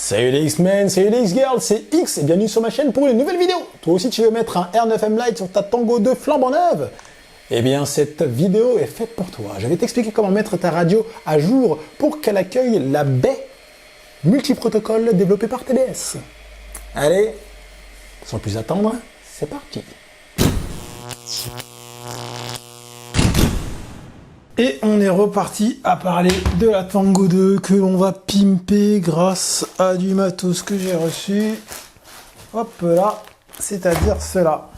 Salut les X-Men, salut les X-Girls, c'est X et bienvenue sur ma chaîne pour une nouvelle vidéo. Toi aussi tu veux mettre un R9M Lite sur ta Tango 2 flambant neuve? Eh bien cette vidéo est faite pour toi. Je vais t'expliquer comment mettre ta radio à jour pour qu'elle accueille la baie multiprotocole développée par TBS. Allez, sans plus attendre, c'est parti. Et on est reparti à parler de la Tango 2 que l'on va pimper grâce à du matos que j'ai reçu. Hop là, c'est-à-dire cela.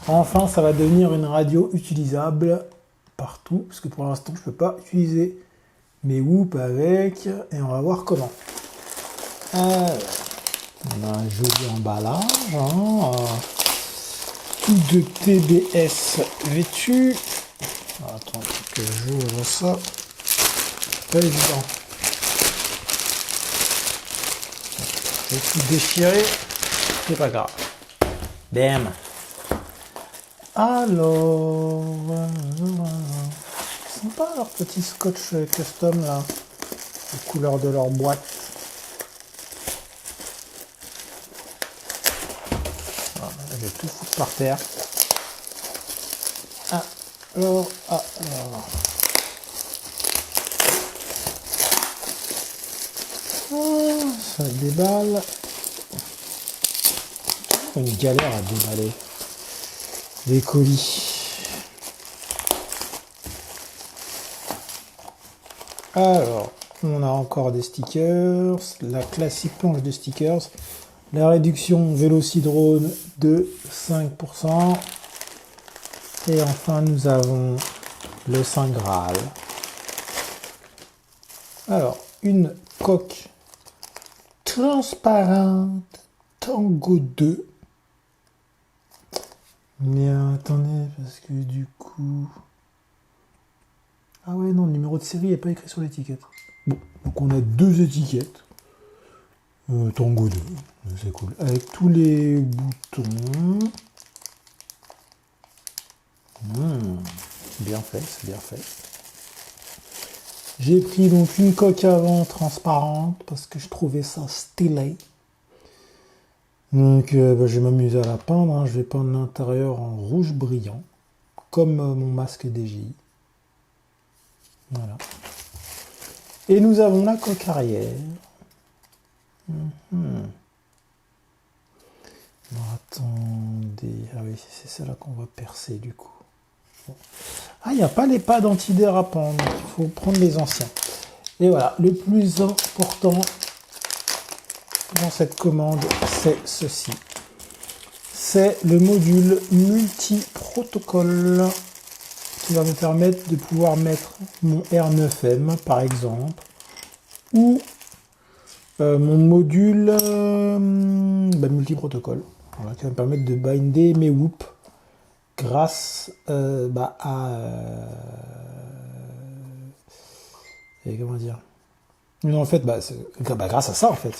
Enfin, ça va devenir une radio utilisable partout, parce que pour l'instant, je ne peux pas utiliser mes whoops avec, et on va voir comment. Alors, on a un joli emballage, tout de TBS vêtu. Attends que j'ouvre ça. Pas évident. J'ai tout déchiré. C'est pas grave. Bam. Alors, sympa leur petit scotch custom là, les couleurs de leur boîte. Voilà, je vais tout foutre par terre. Alors. Ça déballe. Une galère à déballer des colis. Alors, on a encore des stickers, la classique planche de stickers, la réduction Vélocidrone de 5%. Et enfin, nous avons le Saint Graal. Alors, une coque transparente Tango 2. Mais attendez, parce que du coup... Ah ouais, non, le numéro de série n'est pas écrit sur l'étiquette. Bon, donc on a deux étiquettes. Tango 2, c'est cool. Avec tous les boutons... bien fait, c'est bien fait. J'ai pris donc une coque avant transparente parce que je trouvais ça stylé. Donc je vais m'amuser à la peindre. Je vais peindre l'intérieur en rouge brillant, comme mon masque DJI. Voilà. Et nous avons la coque arrière. Alors, attendez. Ah oui, c'est celle-là qu'on va percer du coup. Ah, il n'y a pas les pads antidérapants, donc il faut prendre les anciens. Et voilà, le plus important dans cette commande, c'est ceci. C'est le module multi-protocole qui va me permettre de pouvoir mettre mon R9M, par exemple, ou mon module multi-protocole, voilà, qui va me permettre de binder mes whoops grâce comment dire, non, en fait, grâce à ça, en fait,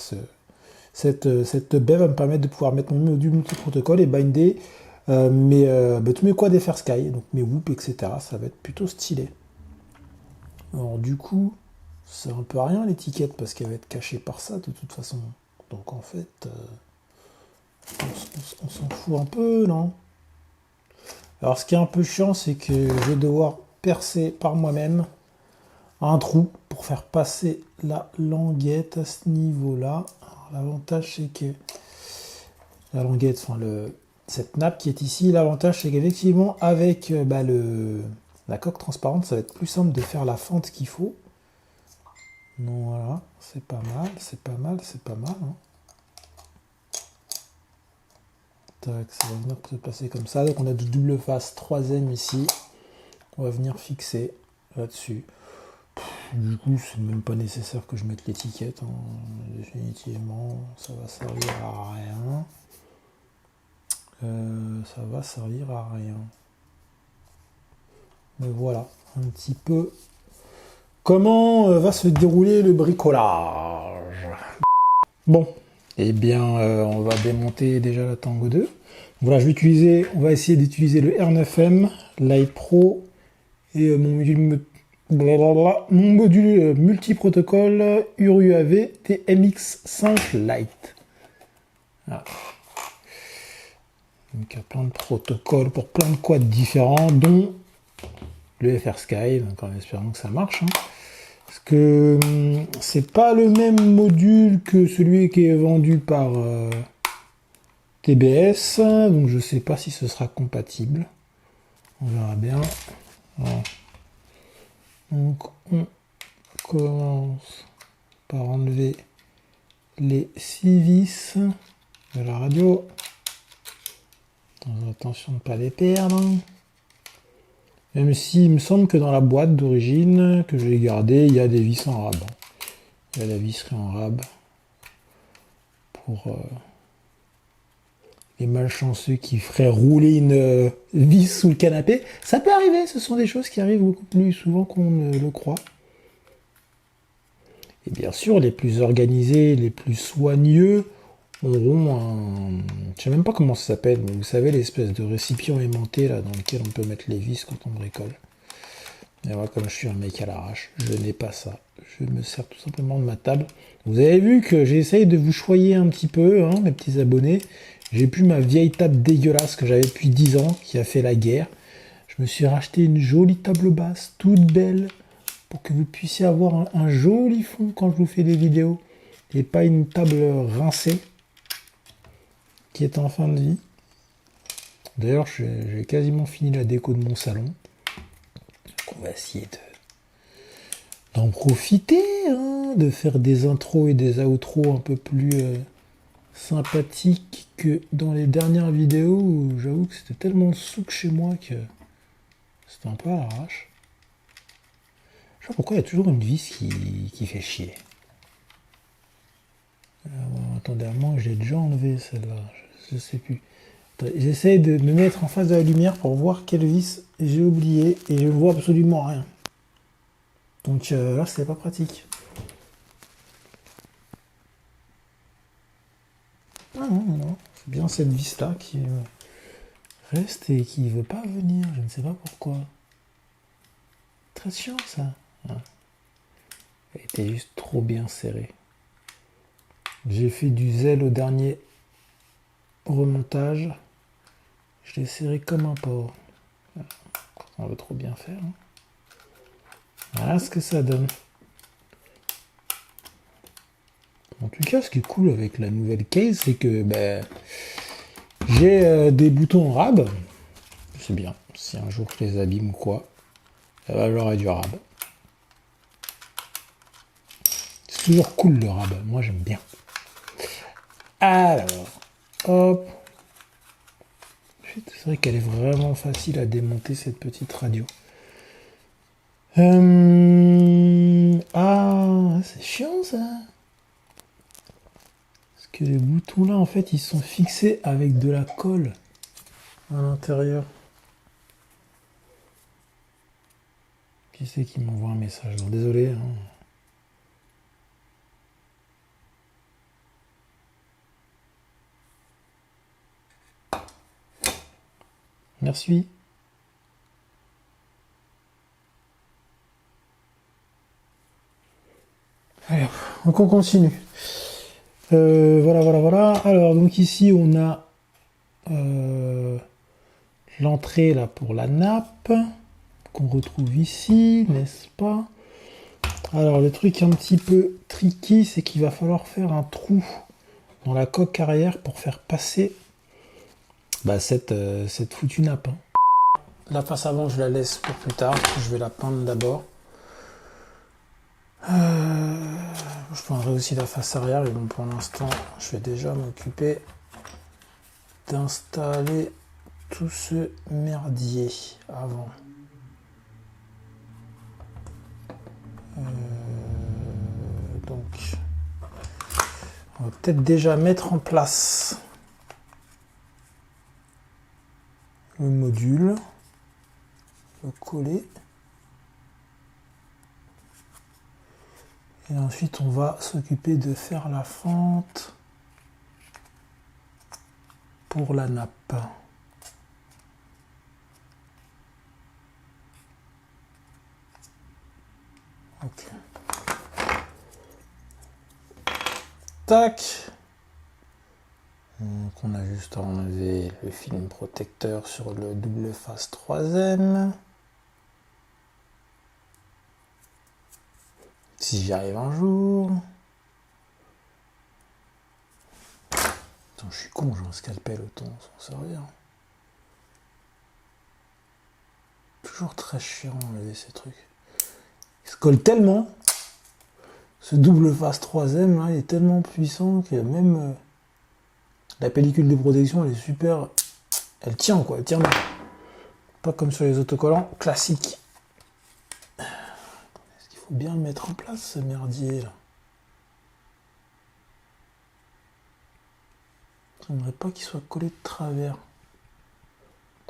cette baie va me permettre de pouvoir mettre mon module multi-protocole et binder tous mes quads FR Sky, donc mes whoops, etc. Ça va être plutôt stylé. Alors du coup, c'est un peu rien l'étiquette parce qu'elle va être cachée par ça de toute façon. Donc en fait, on s'en fout un peu, non? Alors ce qui est un peu chiant, c'est que je vais devoir percer par moi-même un trou pour faire passer la languette à ce niveau-là. L'avantage c'est que la languette, enfin cette nappe qui est ici, l'avantage c'est qu'effectivement avec la coque transparente, ça va être plus simple de faire la fente qu'il faut. Donc voilà, c'est pas mal, c'est pas mal, c'est pas mal. Tac, ça va venir se passer comme ça. Donc on a de double face 3ème ici. On va venir fixer là-dessus. Du coup, c'est même pas nécessaire que je mette l'étiquette. Définitivement, ça va servir à rien. Ça va servir à rien. Mais voilà, un petit peu comment va se dérouler le bricolage. Bon, eh bien, on va démonter déjà la Tango 2. Voilà, on va essayer d'utiliser le R9M, Lite Pro et mon module Blablabla. Mon module multiprotocole UAV TMX5 Lite. Voilà. Donc il y a plein de protocoles pour plein de quads différents, dont le FR Sky, donc en espérant que ça marche. Hein. Parce que c'est pas le même module que celui qui est vendu par TBS, donc je sais pas si ce sera compatible. On verra bien. Voilà. Donc on commence par enlever les 6 vis de la radio. Attention de ne pas les perdre. Même si il me semble que dans la boîte d'origine que j'ai gardée, il y a des vis en rab. Il y a la visserie en rab pour les malchanceux qui feraient rouler une vis sous le canapé. Ça peut arriver, ce sont des choses qui arrivent beaucoup plus souvent qu'on ne le croit. Et bien sûr, les plus organisés, les plus soigneux auront un... Je sais même pas comment ça s'appelle, mais vous savez, l'espèce de récipient aimanté là, dans lequel on peut mettre les vis quand on bricole. Et moi, comme je suis un mec à l'arrache, je n'ai pas ça. Je me sers tout simplement de ma table. Vous avez vu que j'essaye de vous choyer un petit peu, hein, mes petits abonnés. J'ai plus ma vieille table dégueulasse que j'avais depuis 10 ans, qui a fait la guerre. Je me suis racheté une jolie table basse, toute belle, pour que vous puissiez avoir un joli fond quand je vous fais des vidéos. Et pas une table rincée, qui est en fin de vie. D'ailleurs, j'ai quasiment fini la déco de mon salon. Donc on va essayer d'en profiter, hein, de faire des intros et des outros un peu plus sympathiques que dans les dernières vidéos où j'avoue que c'était tellement souk chez moi que c'était un peu à l'arrache. Je sais pas pourquoi il y a toujours une vis qui fait chier. Attendez, à moi je l'ai déjà enlevé celle-là, je sais plus. J'essaie de me mettre en face de la lumière pour voir quelle vis j'ai oublié et je ne vois absolument rien. Donc là, c'est pas pratique. Ah non, non, non. C'est bien cette vis-là qui reste et qui veut pas venir. Je ne sais pas pourquoi. Très chiant, ça. Ah. Elle était juste trop bien serrée. J'ai fait du zèle au dernier remontage. Je l'ai serré comme un porc. On veut trop bien faire. Hein. Voilà ce que ça donne. En tout cas, ce qui est cool avec la nouvelle case, c'est que j'ai des boutons rab. C'est bien. Si un jour je les abîme ou quoi, j'aurai du rab. C'est toujours cool le rab. Moi, j'aime bien. Alors, hop. C'est vrai qu'elle est vraiment facile à démonter, cette petite radio. Ah, c'est chiant ça. Parce que les boutons là, en fait, ils sont fixés avec de la colle à l'intérieur. Qui c'est qui m'envoie un message? Non, désolé. Hein. Merci. Allez, donc on continue. Voilà. Alors, donc ici, on a l'entrée là pour la nappe, qu'on retrouve ici, n'est-ce pas? Alors, le truc un petit peu tricky, c'est qu'il va falloir faire un trou dans la coque arrière pour faire passer cette foutue nappe. Hein. La face avant, je la laisse pour plus tard. Je vais la peindre d'abord. Je peindrai aussi la face arrière, mais bon, pour l'instant, je vais déjà m'occuper d'installer tout ce merdier avant. Donc, on va peut-être déjà mettre en place le module, le coller. Et ensuite, on va s'occuper de faire la fente pour la nappe. Ok. Tac. Donc on a juste à enlever le film protecteur sur le double face 3ème. Si j'y arrive un jour. Attends, je suis con, j'ai un scalpel, autant s'en servir. Toujours très chiant d'enlever ces trucs. Il se colle tellement. Ce double face 3ème là, il est tellement puissant que même la pellicule de protection elle est super. Elle tient quoi, elle tient bien. Pas comme sur les autocollants classiques. Est-ce qu'il faut bien le mettre en place ce merdier là? J'aimerais pas qu'il soit collé de travers.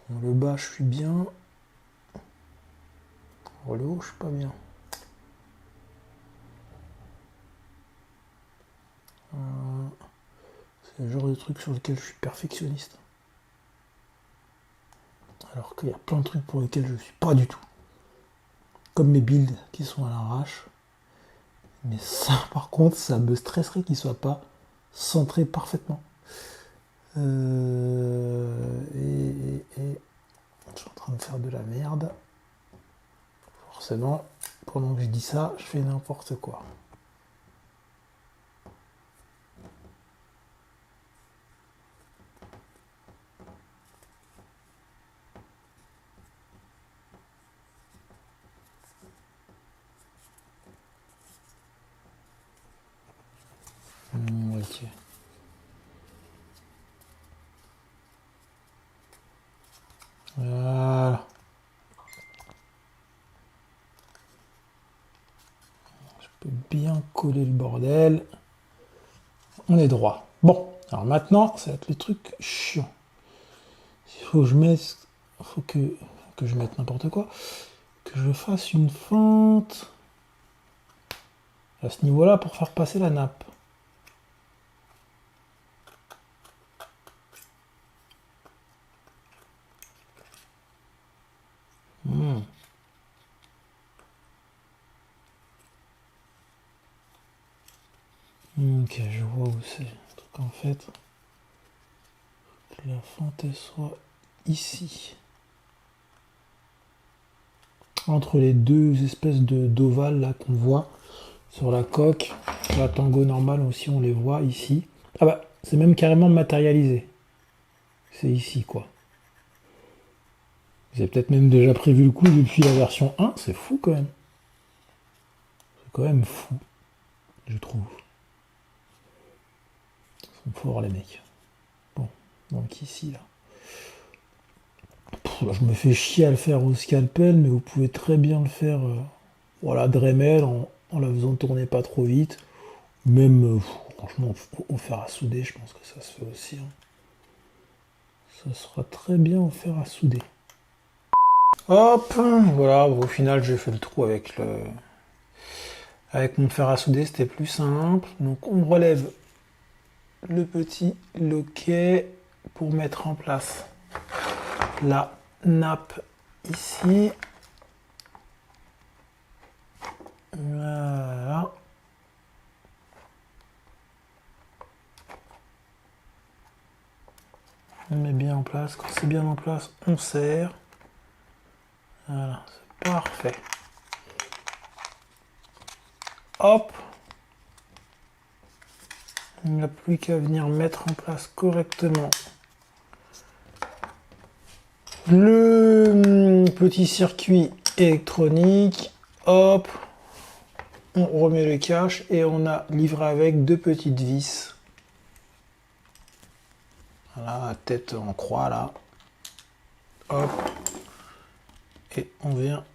Bon, le bas je suis bien. Pour le haut je suis pas bien. C'est le genre de truc sur lequel je suis perfectionniste. Alors qu'il y a plein de trucs pour lesquels je suis pas du tout. Comme mes builds qui sont à l'arrache. Mais ça, par contre, ça me stresserait qu'il soit pas centré parfaitement. Et je suis en train de faire de la merde. Forcément, pendant que je dis ça, je fais n'importe quoi. Ok. Voilà. Je peux bien coller le bordel. On est droit. Bon, alors maintenant, ça va être le truc chiant. Il faut que je mette. Faut que je mette n'importe quoi. Que je fasse une fente à ce niveau-là pour faire passer la nappe. Ok, je vois où c'est. Donc en fait, que la fente elle soit ici. Entre les deux espèces d'ovales là qu'on voit sur la coque. Sur la Tango normale aussi, on les voit ici. Ah bah, c'est même carrément matérialisé. C'est ici quoi. Vous avez peut-être même déjà prévu le coup depuis la version 1. C'est fou quand même. C'est quand même fou, je trouve. Ils sont forts les mecs. Bon, donc ici là. Je me fais chier à le faire au scalpel, mais vous pouvez très bien le faire voilà, Dremel en la faisant tourner pas trop vite. Même, franchement, au fer à souder, je pense que ça se fait aussi. Hein. Ça sera très bien au fer à souder. Hop, voilà, au final j'ai fait le trou avec mon fer à souder, c'était plus simple. Donc on relève le petit loquet pour mettre en place la nappe ici. Voilà. On met bien en place. Quand c'est bien en place, on serre. Voilà, c'est parfait. Hop. Il n'y a plus qu'à venir mettre en place correctement le petit circuit électronique. Hop. On remet le cache et on a livré avec deux petites vis. Voilà, tête en croix là. Hop. Et on vient.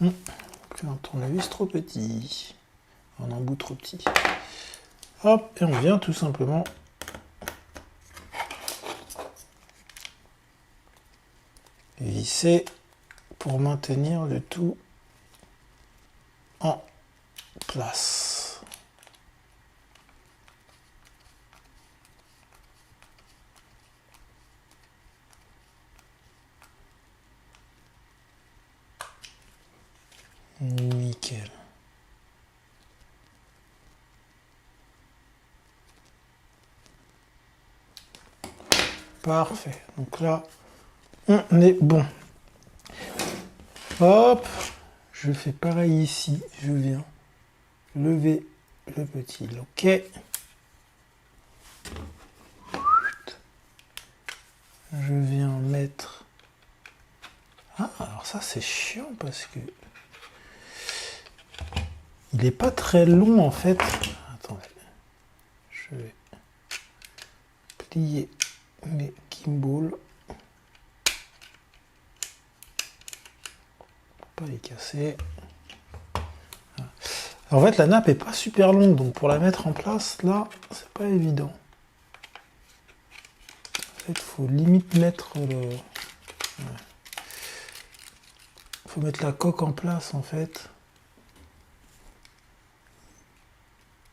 Un tournevis trop petit. Un embout trop petit. Hop, et on vient tout simplement visser pour maintenir le tout en place. Parfait. Donc là, on est bon. Hop. Je fais pareil ici. Je viens lever le petit loquet. Je viens mettre... Ah, alors ça c'est chiant parce que... Il n'est pas très long en fait. Attendez. Je vais plier mes gimbals. Pour pas les casser. En fait, la nappe est pas super longue, donc pour la mettre en place, là, c'est pas évident. En fait, faut limite mettre le... Ouais. Faut mettre la coque en place, en fait.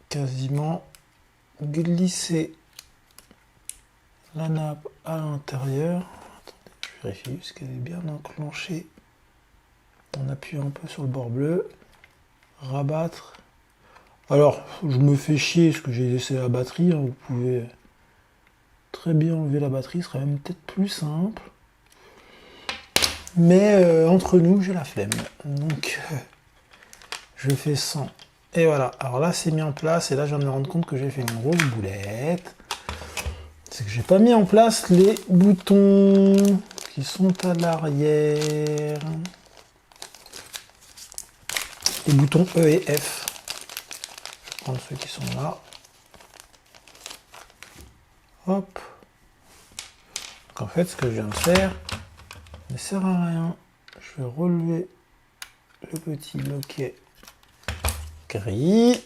Quasiment glisser la nappe à l'intérieur. Attendez, je vérifie juste qu'elle est bien enclenchée. On appuie un peu sur le bord bleu. Rabattre. Alors, je me fais chier parce que j'ai laissé la batterie. Hein. Vous pouvez très bien enlever la batterie, ce serait même peut-être plus simple. Mais entre nous, j'ai la flemme. Donc, je fais 100. Et voilà. Alors là, c'est mis en place. Et là, je viens de me rendre compte que j'ai fait une grosse boulette. C'est que j'ai pas mis en place les boutons qui sont à l'arrière. Les boutons E et F. Je vais prendre ceux qui sont là. Hop. Donc en fait, ce que je viens de faire ne sert à rien. Je vais relever le petit loquet gris.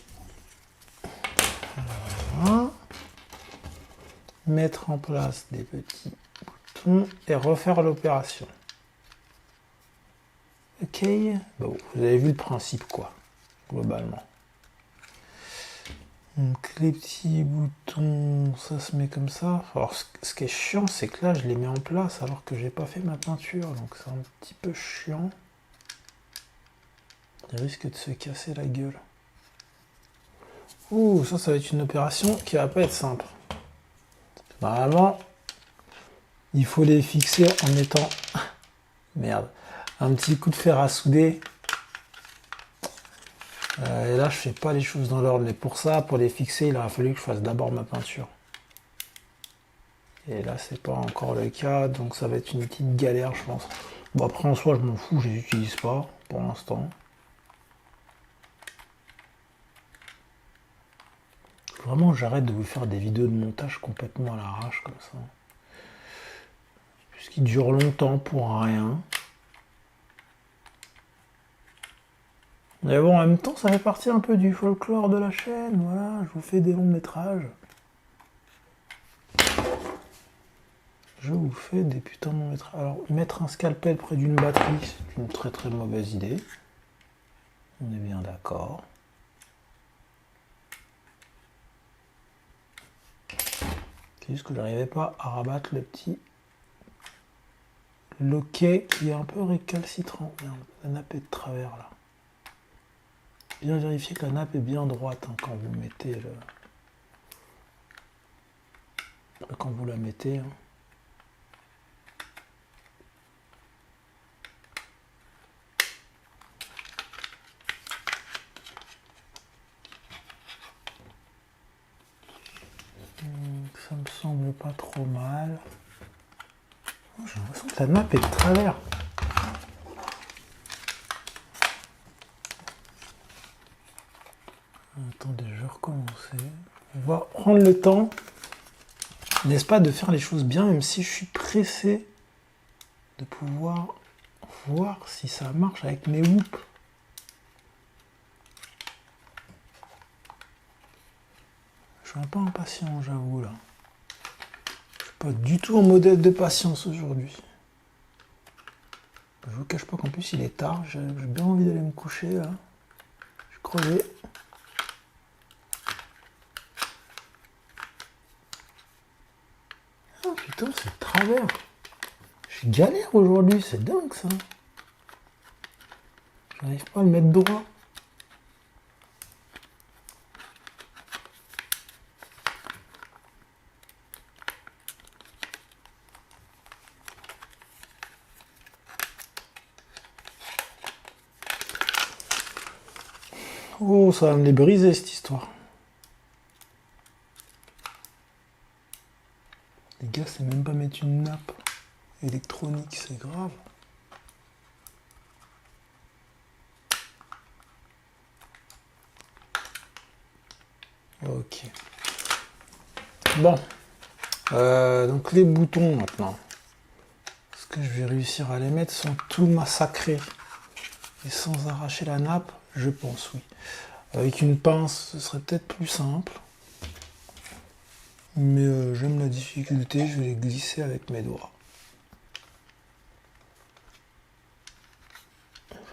Voilà. Mettre en place des petits boutons et refaire l'opération. Ok. Bon, vous avez vu le principe, quoi, globalement. Donc les petits boutons, ça se met comme ça. Alors ce qui est chiant, c'est que là je les mets en place alors que j'ai pas fait ma peinture, donc c'est un petit peu chiant. Il risque de se casser la gueule. Ouh, ça va être une opération qui va pas être simple. Normalement, il faut les fixer en mettant merde, un petit coup de fer à souder. Et là, je fais pas les choses dans l'ordre. Mais pour ça, pour les fixer, il aurait fallu que je fasse d'abord ma peinture. Et là, c'est pas encore le cas, donc ça va être une petite galère, je pense. Bon, après, en soi, je m'en fous, je les utilise pas pour l'instant. Vraiment, j'arrête de vous faire des vidéos de montage complètement à l'arrache comme ça. Puisqu'ils durent longtemps pour rien. Mais bon, en même temps, ça fait partie un peu du folklore de la chaîne. Voilà, je vous fais des longs métrages. Je vous fais des putains de longs métrages. Alors, mettre un scalpel près d'une batterie, c'est une très très mauvaise idée. On est bien d'accord. C'est juste que je n'arrivais pas à rabattre le petit loquet qui est un peu récalcitrant. Merde, la nappe est de travers là. Bien vérifier que la nappe est bien droite hein, quand vous mettez le... Quand vous la mettez. Hein. Ça me semble pas trop mal. Oh, j'ai l'impression que la nappe est de travers. Attendez, je vais recommencer. On va prendre le temps, n'est-ce pas, de faire les choses bien, même si je suis pressé de pouvoir voir si ça marche avec mes whoops. Je suis un peu impatient, j'avoue, là. Je suis pas du tout en modèle de patience aujourd'hui. Je vous cache pas qu'en plus, il est tard. J'ai bien envie d'aller me coucher, là. Je suis crevé. Oh putain, c'est de travers. Je galère aujourd'hui, c'est dingue, ça. J'arrive pas à le mettre droit. Oh, ça va me les briser cette histoire. Les gars, c'est même pas mettre une nappe électronique, c'est grave. Ok. Bon. Donc les boutons maintenant. Est-ce que je vais réussir à les mettre sans tout massacrer et sans arracher la nappe? Je pense oui. Avec une pince, ce serait peut-être plus simple. Mais j'aime la difficulté, je vais les glisser avec mes doigts.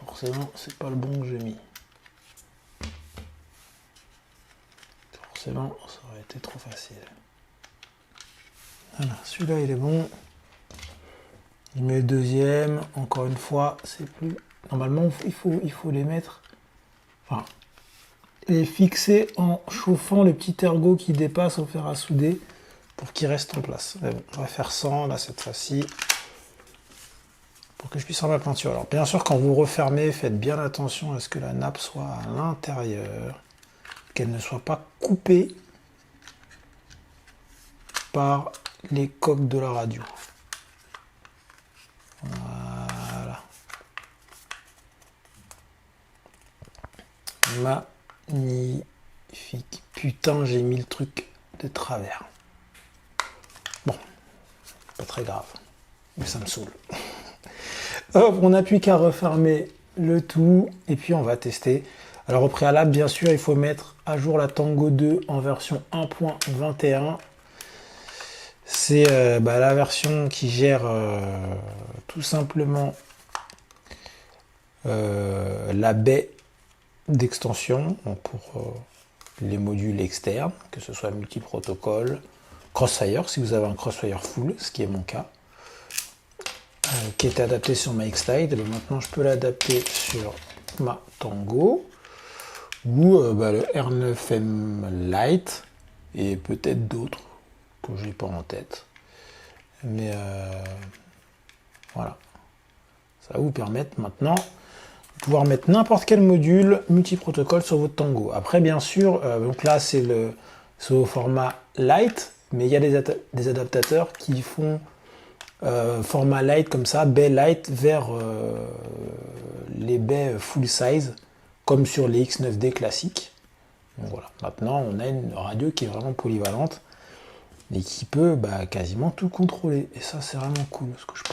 Forcément, c'est pas le bon que j'ai mis. Forcément, ça aurait été trop facile. Voilà, celui-là il est bon. Je mets le deuxième. Encore une fois, c'est plus. Normalement, il faut les mettre. Enfin, les fixer en chauffant les petits ergots qui dépassent au fer à souder pour qu'ils restent en place. Mais bon, on va faire 100 là cette fois-ci pour que je puisse remettre la peinture. Alors bien sûr, quand vous refermez, faites bien attention à ce que la nappe soit à l'intérieur, qu'elle ne soit pas coupée par les coques de la radio. Voilà. Magnifique. Putain, j'ai mis le truc de travers. Bon, pas très grave, mais ça me saoule. Hop, on n'a plus qu'à refermer le tout et puis on va tester. Alors au préalable, bien sûr, il faut mettre à jour la Tango 2 en version 1.21. C'est la version qui gère tout simplement la baie d'extension pour les modules externes, que ce soit multi-protocole, Crossfire, si vous avez un Crossfire full, ce qui est mon cas, qui était adapté sur ma X-Tide. Maintenant, je peux l'adapter sur ma Tango, ou le R9M Lite, et peut-être d'autres que je n'ai pas en tête. Mais voilà. Ça va vous permettre maintenant de pouvoir mettre n'importe quel module multi-protocole sur votre Tango. Après, bien sûr, donc là, c'est au format Lite, mais il y a des adaptateurs qui font format Lite comme ça, baie Lite vers les baies full size, comme sur les X9D classiques. Donc voilà, maintenant on a une radio qui est vraiment polyvalente et qui peut quasiment tout contrôler. Et ça, c'est vraiment cool, parce que je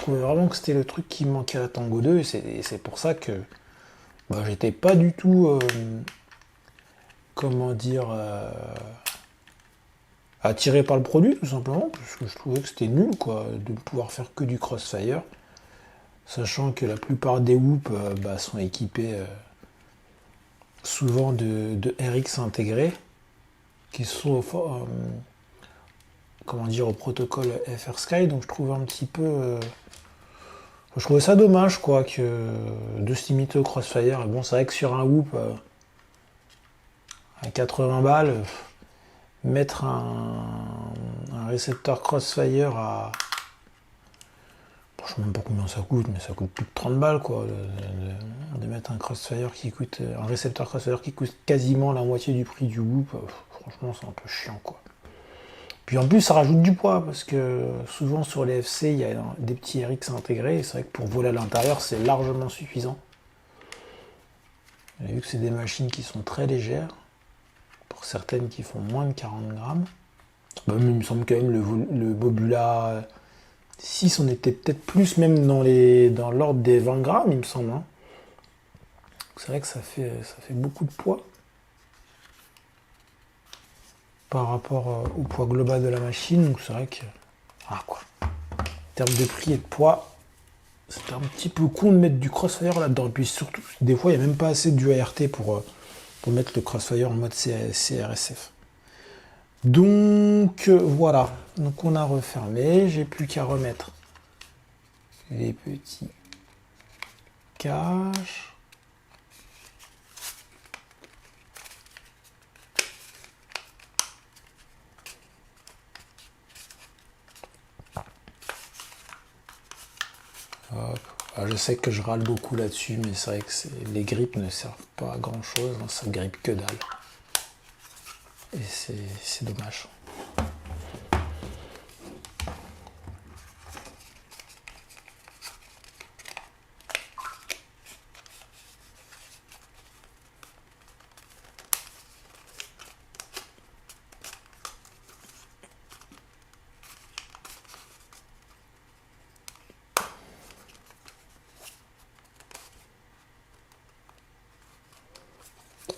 trouvais vraiment que c'était le truc qui me manquait à la Tango 2, et c'est pour ça que j'étais pas du tout, comment dire, attiré par le produit, tout simplement, parce que je trouvais que c'était nul, quoi, de pouvoir faire que du Crossfire, sachant que la plupart des whoops sont équipés souvent de RX intégrés, qui sont comment dire, au protocole FR Sky. Donc je trouvais un petit peu je trouvais ça dommage, quoi, que de se limiter au Crossfire. Et bon, c'est vrai que sur un whoop à 80 balles, mettre un récepteur Crossfire à, je sais même pas combien ça coûte, mais ça coûte plus de 30 balles, quoi, de mettre un récepteur Crossfire qui coûte quasiment la moitié du prix du whoop. Franchement, c'est un peu chiant, quoi. Puis en plus, ça rajoute du poids, parce que souvent sur les FC, il y a des petits RX intégrés, et c'est vrai que pour voler à l'intérieur, c'est largement suffisant. Et vu que c'est des machines qui sont très légères, pour certaines qui font moins de 40 grammes, il me semble quand même le Bobula 6, on était peut-être plus même dans l'ordre des 20 grammes, il me semble. Hein. C'est vrai que ça fait beaucoup de poids par rapport au poids global de la machine. Donc c'est vrai que, en termes de prix et de poids, c'est un petit peu con de mettre du Crossfire là-dedans. Et puis surtout, des fois, il n'y a même pas assez d'UART pour mettre le Crossfire en mode CRSF. Donc voilà, donc on a refermé, j'ai plus qu'à remettre les petits caches. Hop. Alors, je sais que je râle beaucoup là-dessus, mais c'est vrai que les grippes ne servent pas grand chose, hein, ça grippe que dalle. Et c'est dommage.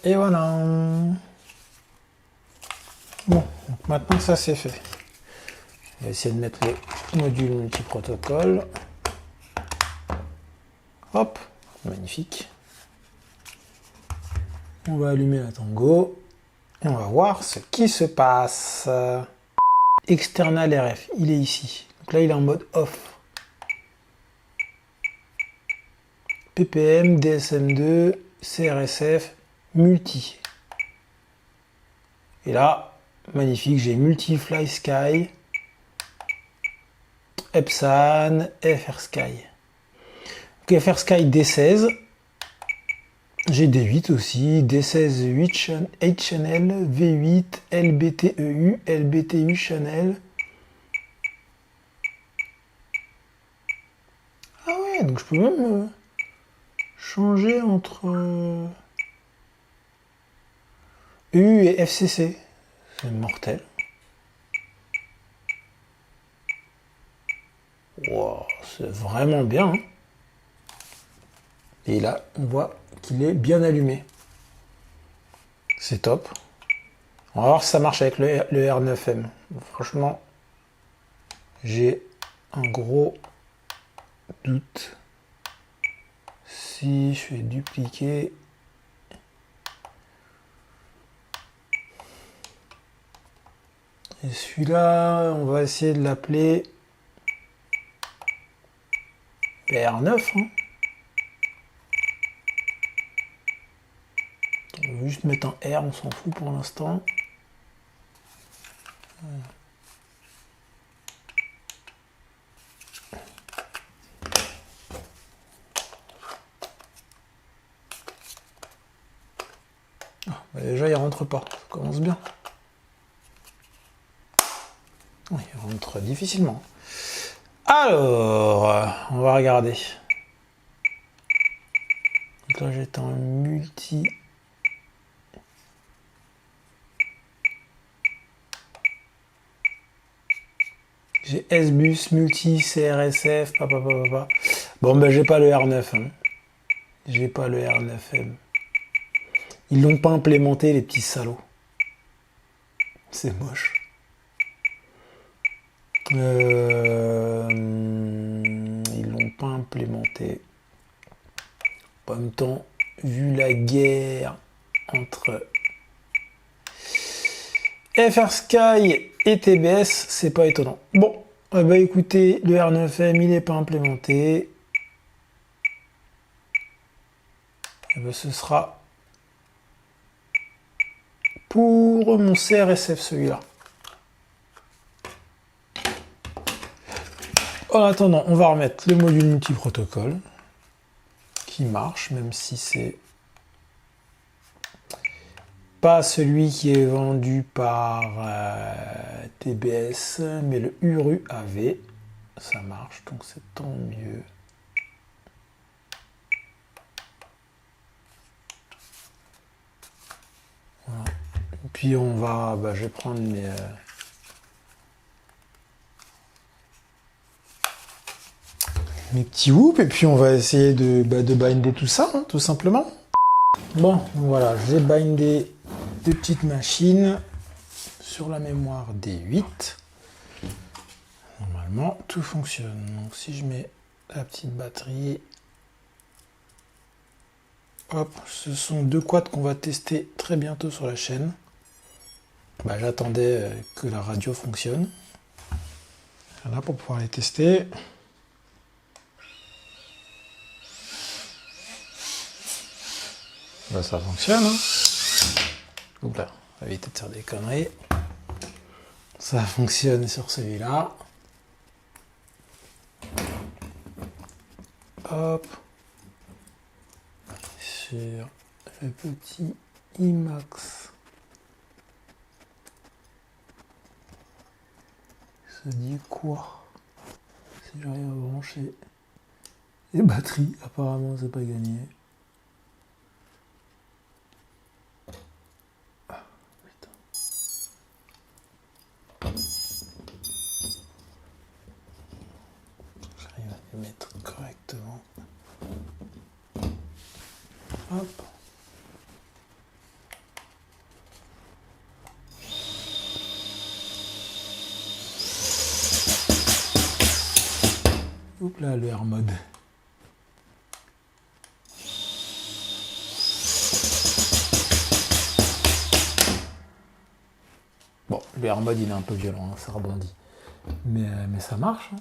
Et voilà. Bon, donc maintenant que ça c'est fait, on va essayer de mettre le module multiprotocole. Hop, magnifique. On va allumer la Tango et on va voir ce qui se passe. External RF, il est ici. Donc là, il est en mode off. PPM, DSM2, CRSF, multi. Et là, magnifique, j'ai Multi-Fly Sky, Epson, FR Sky. Donc FR Sky D16. J'ai D8 aussi, D16 8 channel, V8, LBTEU, LBTU channel. Ah ouais, donc je peux même changer entre EU et FCC. C'est mortel. Wow, c'est vraiment bien. Hein. Et là, on voit qu'il est bien allumé. C'est top. On va voir si ça marche avec le R9M. Franchement, j'ai un gros doute. Si je fais dupliquer... Et celui-là, on va essayer de l'appeler R9. Hein. On va juste mettre un R, on s'en fout pour l'instant. Ah, bah déjà, il rentre pas. Ça commence bien. Il rentre difficilement. Alors, on va regarder. Donc là, j'étais en multi. J'ai S-Bus, multi, CRSF, papa. Bon, ben, j'ai pas le R9. Hein. J'ai pas le R9M. Ils l'ont pas implémenté, les petits salauds. C'est moche. Ils l'ont pas implémenté. En même temps, vu la guerre entre FR Sky et TBS, c'est pas étonnant. Bon, bah écoutez, le R9M il n'est pas implémenté. Et bah, ce sera pour mon CRSF celui-là. En attendant, on va remettre le module multiprotocole qui marche, même si c'est pas celui qui est vendu par TBS, mais le URU AV, ça marche, donc c'est tant mieux. Voilà. Et puis on va, je vais prendre mes petits whoops et puis on va essayer de binder tout ça, hein, tout simplement. Bon, voilà, j'ai bindé deux petites machines sur la mémoire D8. Normalement, tout fonctionne. Donc si je mets la petite batterie, hop, ce sont deux quads qu'on va tester très bientôt sur la chaîne. J'attendais que la radio fonctionne. Voilà, pour pouvoir les tester. Là, ça fonctionne. Hein. Donc là, on va éviter de faire des conneries. Ça fonctionne sur celui-là. Hop. Sur le petit IMAX se dit quoi si j'arrive à brancher les batteries? Apparemment c'est pas gagné. Ah, putain. J'arrive à les mettre correctement. Hop. Oups là, le Air mode. Bon, le Air mode il est un peu violent, hein, ça rebondit. Mais ça marche. Hein.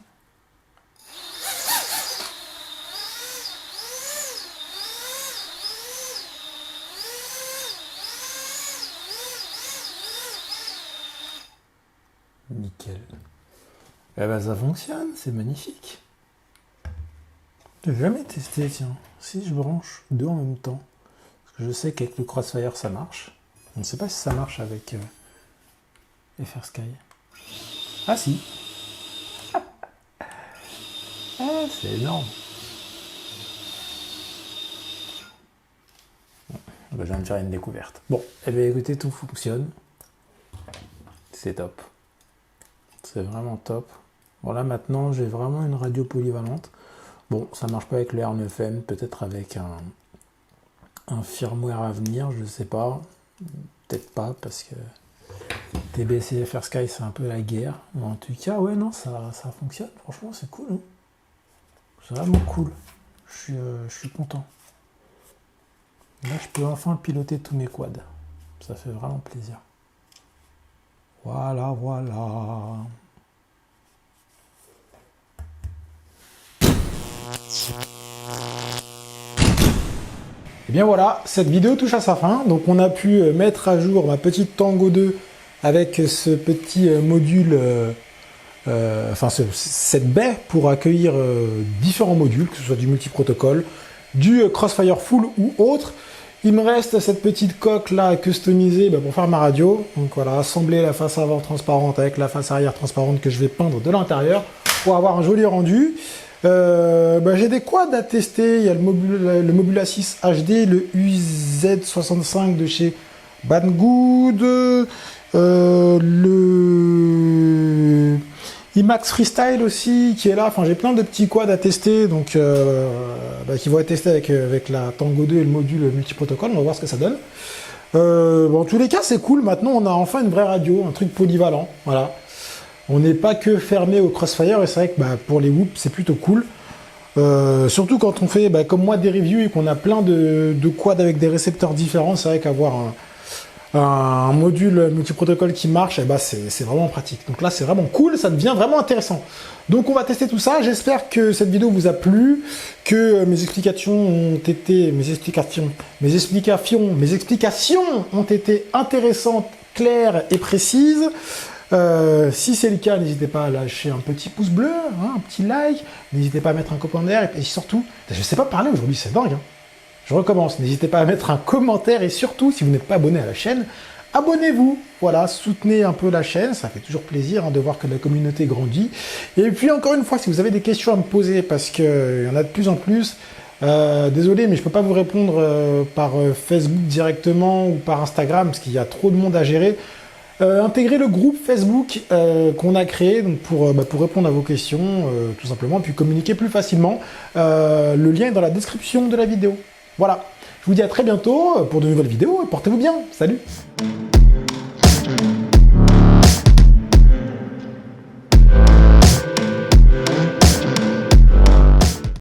Nickel. Eh ben ça fonctionne, c'est magnifique. J'ai jamais testé, tiens. Si je branche deux en même temps, parce que je sais qu'avec le Crossfire ça marche. Je ne sais pas si ça marche avec FR Sky. Ah si. Ah, c'est énorme. Ben, je viens de faire une découverte. Bon, eh bien écoutez, tout fonctionne. C'est top. C'est vraiment top. Bon là maintenant j'ai vraiment une radio polyvalente. Bon, ça marche pas avec le R9M, peut-être avec un firmware à venir, je sais pas. Peut-être pas parce que TBC FR Sky c'est un peu la guerre. Mais en tout cas, ouais non, ça fonctionne. Franchement c'est cool. Hein. C'est vraiment cool. Je suis content. Là je peux enfin piloter tous mes quads. Ça fait vraiment plaisir. Voilà, voilà. Et bien voilà, cette vidéo touche à sa fin. Donc on a pu mettre à jour ma petite Tango 2 avec ce petit module, cette baie pour accueillir différents modules, que ce soit du multiprotocole, du Crossfire Full ou autre. Il me reste cette petite coque là à customiser pour faire ma radio. Donc voilà, assembler la face avant transparente avec la face arrière transparente que je vais peindre de l'intérieur pour avoir un joli rendu. J'ai des quads à tester. Il y a le Mobula 6 HD, le UZ65 de chez Banggood, le IMAX Freestyle aussi qui est là. Enfin, j'ai plein de petits quads à tester, donc qui vont être testés avec la Tango 2 et le module multiprotocole. On va voir ce que ça donne. En tous les cas, c'est cool. Maintenant, on a enfin une vraie radio, un truc polyvalent. Voilà. On n'est pas que fermé au Crossfire, et c'est vrai que pour les whoops, c'est plutôt cool. Surtout quand on fait, comme moi, des reviews et qu'on a plein de quads avec des récepteurs différents, c'est vrai qu'avoir un module multiprotocole qui marche, c'est vraiment pratique. Donc là, c'est vraiment cool, ça devient vraiment intéressant. Donc on va tester tout ça. J'espère que cette vidéo vous a plu, que mes explications ont été intéressantes, claires et précises. Si c'est le cas, n'hésitez pas à lâcher un petit pouce bleu, un petit like, n'hésitez pas à mettre un commentaire, et surtout, je ne sais pas parler aujourd'hui, c'est dingue. Je recommence, n'hésitez pas à mettre un commentaire, et surtout, si vous n'êtes pas abonné à la chaîne, abonnez-vous. Voilà, soutenez un peu la chaîne, ça fait toujours plaisir de voir que la communauté grandit. Et puis encore une fois, si vous avez des questions à me poser, parce qu'il y en a de plus en plus, désolé, mais je ne peux pas vous répondre par Facebook directement ou par Instagram, parce qu'il y a trop de monde à gérer. Intégrez le groupe Facebook qu'on a créé donc pour répondre à vos questions, tout simplement, puis communiquer plus facilement. Le lien est dans la description de la vidéo. Voilà, je vous dis à très bientôt pour de nouvelles vidéos et portez-vous bien. Salut!